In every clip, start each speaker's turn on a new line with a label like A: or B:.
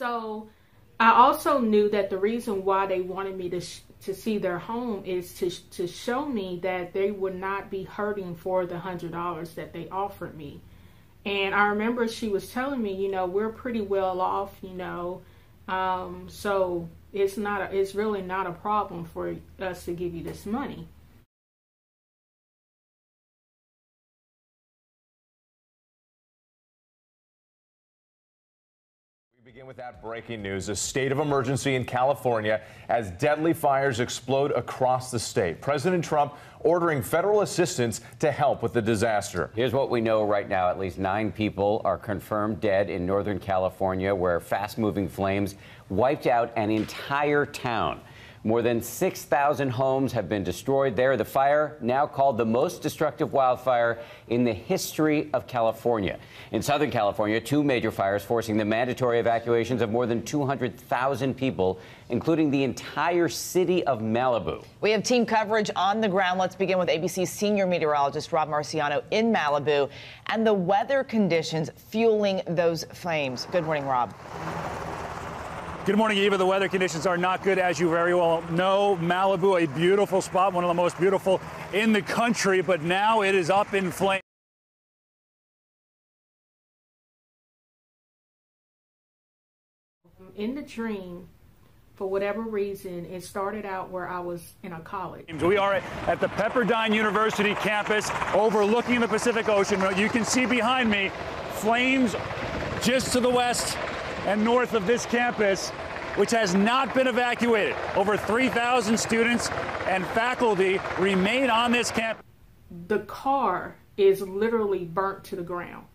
A: So I also knew that the reason why they wanted me to see their home is to show me that they would not be hurting for the $100 that they offered me. And I remember she was telling me, you know, we're pretty well off, you know, so it's really not a problem for us to give you this money.
B: Begin with that breaking news. A state of emergency in California as deadly fires explode across the state. President Trump ordering federal assistance to help with the disaster.
C: Here's what we know right now. At least 9 people are confirmed dead in Northern California, where fast-moving flames wiped out an entire town. More than 6,000 homes have been destroyed there. The fire, now called the most destructive wildfire in the history of California. In Southern California, 2 major fires forcing the mandatory evacuations of more than 200,000 people, including the entire city of Malibu.
D: We have team coverage on the ground. Let's begin with ABC's senior meteorologist Rob Marciano in Malibu and the weather conditions fueling those flames. Good morning, Rob.
E: Good morning, Eva. The weather conditions are not good, as you very well know. Malibu, a beautiful spot, one of the most beautiful in the country, but now it is up in flames.
A: In the dream, for whatever reason, it started out where I was in a college.
E: We are at the Pepperdine University campus overlooking the Pacific Ocean. You can see behind me flames just to the west and north of this campus, which has not been evacuated. Over 3,000 students and faculty remain on this campus.
A: The car is literally burnt to the ground.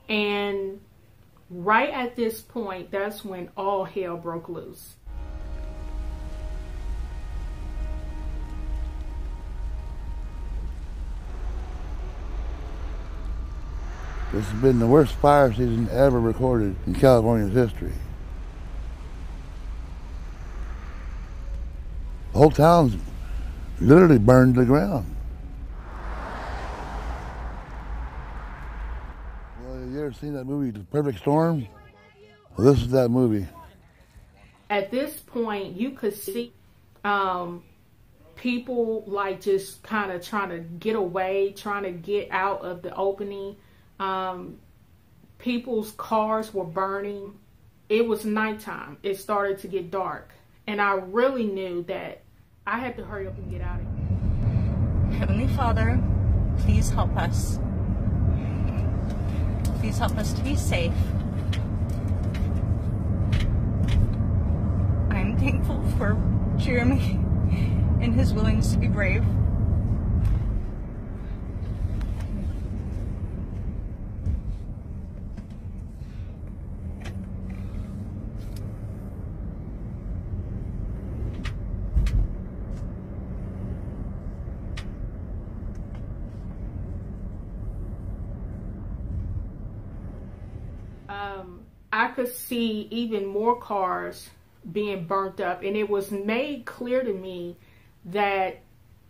A: And right at this point, that's when all hell broke loose.
F: This has been the worst fire season ever recorded in California's history. The whole town's literally burned to the ground. Well, you ever seen that movie, The Perfect Storm? Well, this is that movie.
A: At this point, you could see people like just kind of trying to get away, trying to get out of the opening. People's cars were burning. It was nighttime. It started to get dark. And I really knew that I had to hurry up and get out of here.
G: Heavenly Father, please help us. Please help us to be safe. I'm thankful for Jeremy and his willingness to be brave.
A: I could see even more cars being burnt up, and it was made clear to me that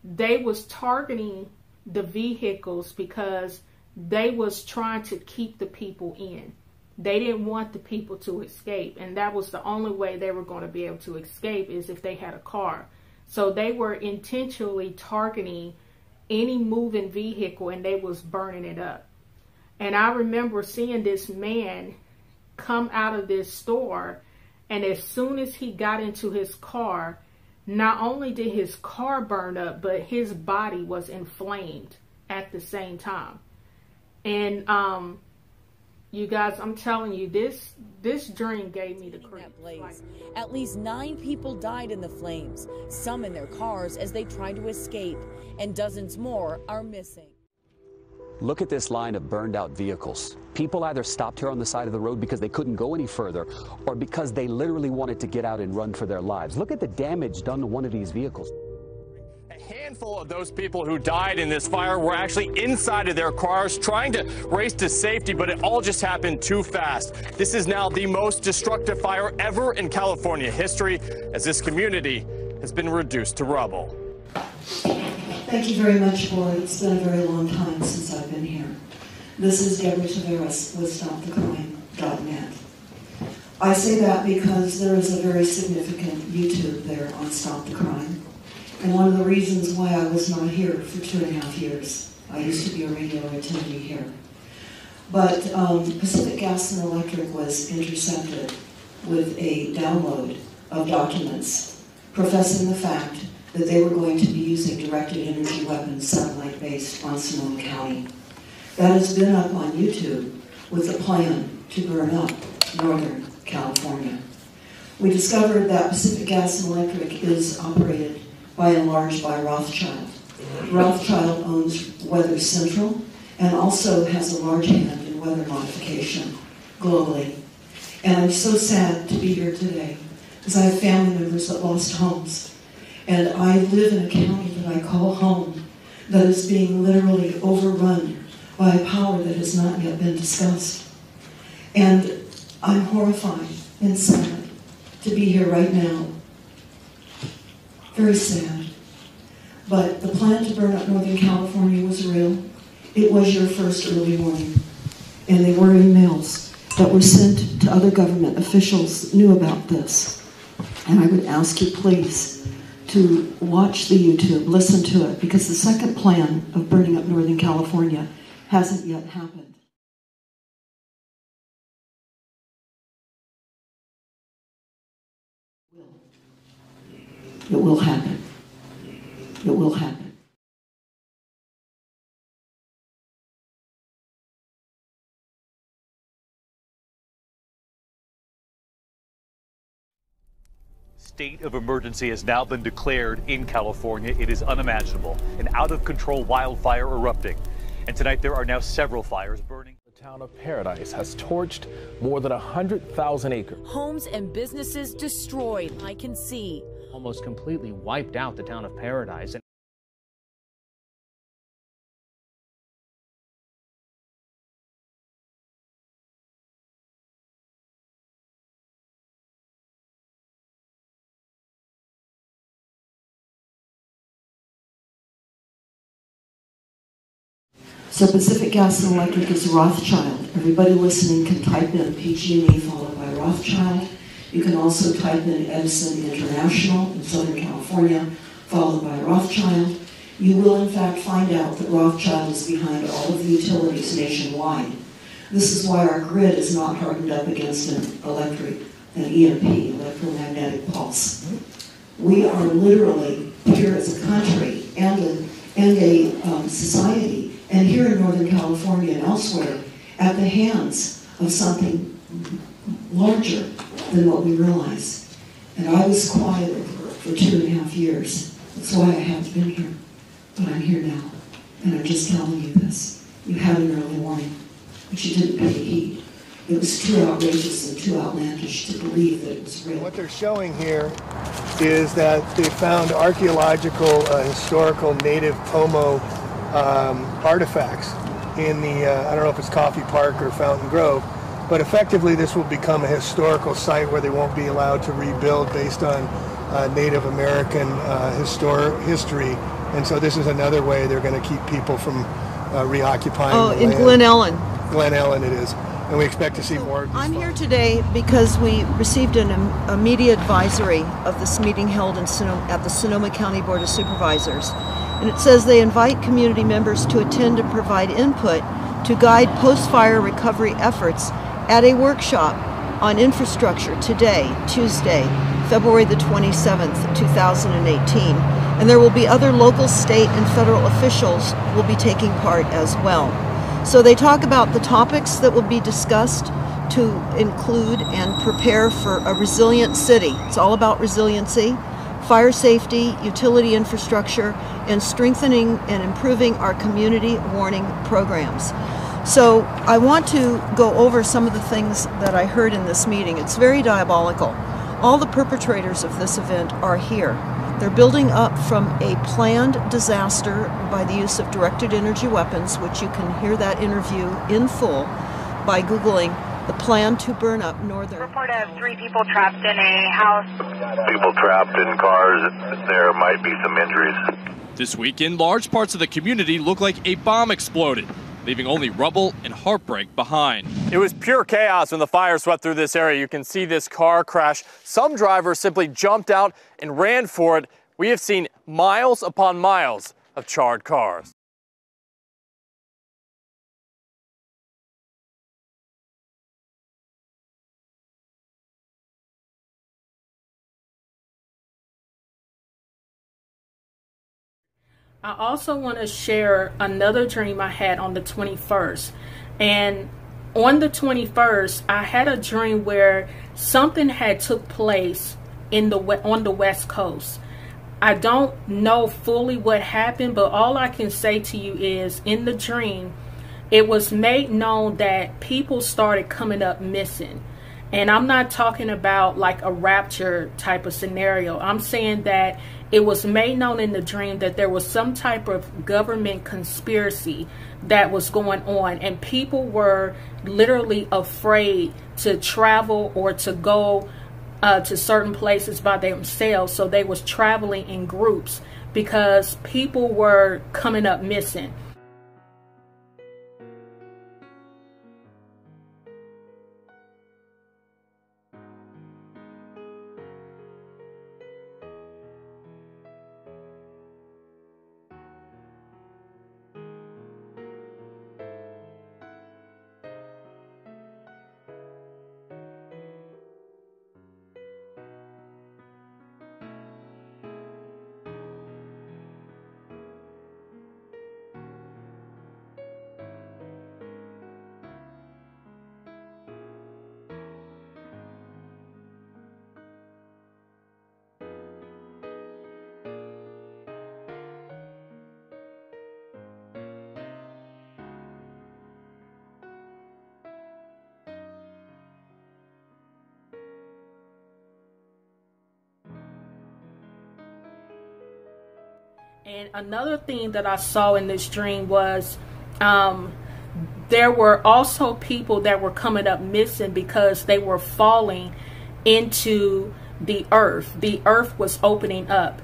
A: they was targeting the vehicles because they was trying to keep the people in. They didn't want the people to escape, and that was the only way they were going to be able to escape is if they had a car. So they were intentionally targeting any moving vehicle, and they was burning it up. And I remember seeing this man come out of this store, and as soon as he got into his car, not only did his car burn up, but his body was inflamed at the same time. And you guys, I'm telling you, this dream gave me the creeps.
H: At least 9 people died in the flames, some in their cars as they tried to escape, and dozens more are missing.
I: Look at this line of burned out vehicles. People either stopped here on the side of the road because they couldn't go any further or because they literally wanted to get out and run for their lives. Look at the damage done to one of these vehicles.
B: A handful of those people who died in this fire were actually inside of their cars trying to race to safety, but it all just happened too fast. This is now the most destructive fire ever in California history, as this community has been reduced to rubble.
J: Thank you very much, Boyd. It's been a very long time since I've been here. This is Deborah Taveras with StopTheCrime.net. I say that because there is a very significant YouTube there on Stop the Crime. And one of the reasons why I was not here for 2.5 years, I used to be a radio attendee here. But Pacific Gas and Electric was intercepted with a download of documents professing the fact that they were going to be using directed energy weapons satellite-based on Sonoma County. That has been up on YouTube with a plan to burn up Northern California. We discovered that Pacific Gas and Electric is operated by and large by Rothschild. Rothschild owns Weather Central and also has a large hand in weather modification globally. And I'm so sad to be here today because I have family members that lost homes. And I live in a county that I call home that is being literally overrun by a power that has not yet been discussed. And I'm horrified and sad to be here right now. Very sad. But the plan to burn up Northern California was real. It was your first early warning. And they were emails that were sent to other government officials knew about this. And I would ask you please to watch the YouTube, listen to it, because the second plan of burning up Northern California hasn't yet happened. It will happen. It will happen.
K: State of emergency has now been declared in California. It is unimaginable. An out-of-control wildfire erupting. And tonight there are now several fires burning.
L: The town of Paradise has torched more than 100,000 acres.
H: Homes and businesses destroyed. I can see.
M: Almost completely wiped out the town of Paradise.
J: So Pacific Gas and Electric is Rothschild. Everybody listening can type in PG&E followed by Rothschild. You can also type in Edison International in Southern California followed by Rothschild. You will in fact find out that Rothschild is behind all of the utilities nationwide. This is why our grid is not hardened up against an EMP, electromagnetic pulse. We are literally here as a country and a society, and here in Northern California and elsewhere, at the hands of something larger than what we realize. And I was quieted for 2.5 years. That's why I haven't been here. But I'm here now. And I'm just telling you this. You had an early warning, but you didn't pay heed. It was too outrageous and too outlandish to believe that it was real.
N: What they're showing here is that they found archaeological, historical native Pomo artifacts in the, I don't know if it's Coffee Park or Fountain Grove, but effectively this will become a historical site where they won't be allowed to rebuild based on Native American history. And so this is another way they're going to keep people from reoccupying the land.
J: Glen Ellen.
N: Glen Ellen it is. And we expect to see more.
J: I'm here today because we received a media advisory of this meeting held in at the Sonoma County Board of Supervisors. And it says they invite community members to attend and provide input to guide post-fire recovery efforts at a workshop on infrastructure today, Tuesday, February the 27th, 2018. And there will be other local, state, and federal officials will be taking part as well. So they talk about the topics that will be discussed to include and prepare for a resilient city. It's all about resiliency, fire safety, utility infrastructure, and strengthening and improving our community warning programs. So I want to go over some of the things that I heard in this meeting. It's very diabolical. All the perpetrators of this event are here. They're building up from a planned disaster by the use of directed energy weapons, which you can hear that interview in full by Googling the plan to burn up Northern.
O: Report of 3 people trapped in a house.
P: People trapped in cars. There might be some injuries.
B: This weekend, large parts of the community look like a bomb exploded.
Q: leaving only rubble and heartbreak behind.
B: It was pure chaos when the fire swept through this area. You can see this car crash. Some drivers simply jumped out and ran for it. We have seen miles upon miles of charred cars.
A: I also want to share another dream I had on the 21st. And on the 21st, I had a dream where something had took place on the West Coast. I don't know fully what happened, but all I can say to you is in the dream, it was made known that people started coming up missing. And I'm not talking about like a rapture type of scenario. I'm saying that it was made known in the dream that there was some type of government conspiracy that was going on, and people were literally afraid to travel or to go to certain places by themselves. So they was traveling in groups because people were coming up missing. And another thing that I saw in this dream was there were also people that were coming up missing because they were falling into the earth. The earth was opening up.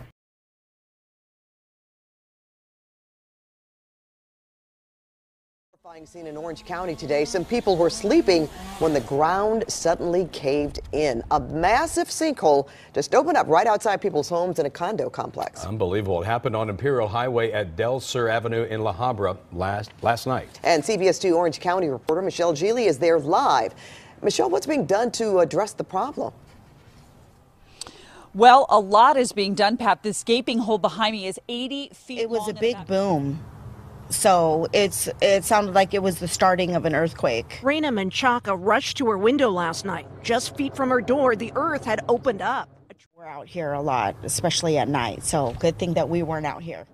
R: Scene in Orange County today. Some people were sleeping when the ground suddenly caved in. A massive sinkhole just opened up right outside people's homes in a condo complex.
S: Unbelievable. It happened on Imperial Highway at Del Sur Avenue in La Habra last night.
R: And CBS 2 Orange County reporter Michelle Gili is there live. Michelle, what's being done to address the problem?
T: Well, a lot is being done, Pat. This gaping hole behind me is 80 feet long.
U: It was a big boom. So it sounded like it was the starting of an earthquake.
V: Raina Menchaca rushed to her window last night. Just feet from her door, the earth had opened up.
U: We're out here a lot, especially at night. So good thing that we weren't out here.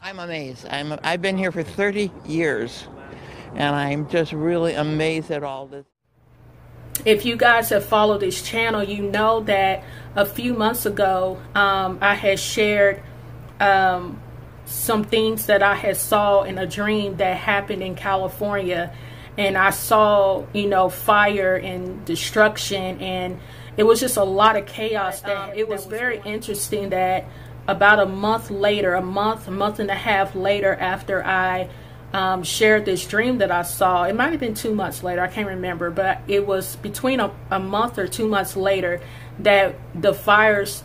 W: I'm amazed. I've been here for 30 years, and I'm just really amazed at all this.
A: If you guys have followed this channel, you know that a few months ago, I had shared some things that I had saw in a dream that happened in California, and I saw, you know, fire and destruction, and it was just a lot of chaos. It was very interesting that about a month later, a month and a half later after I shared this dream that I saw, it might have been 2 months later, I can't remember, but it was between a month or 2 months later that the fires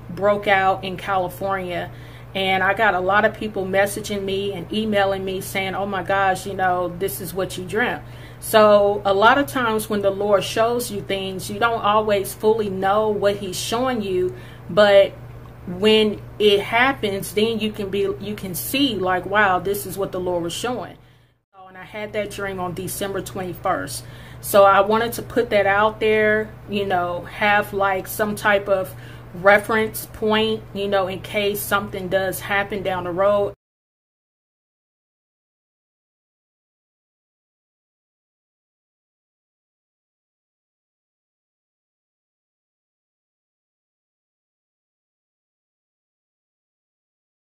A: broke out in California. And I got a lot of people messaging me and emailing me saying, oh my gosh, you know, this is what you dreamt. So a lot of times when the Lord shows you things, you don't always fully know what he's showing you, but when it happens, then you can see like, wow, this is what the Lord was showing. And I had that dream on December 21st. So I wanted to put that out there, you know, have like some type of reference point, you know, in case something does happen down the road.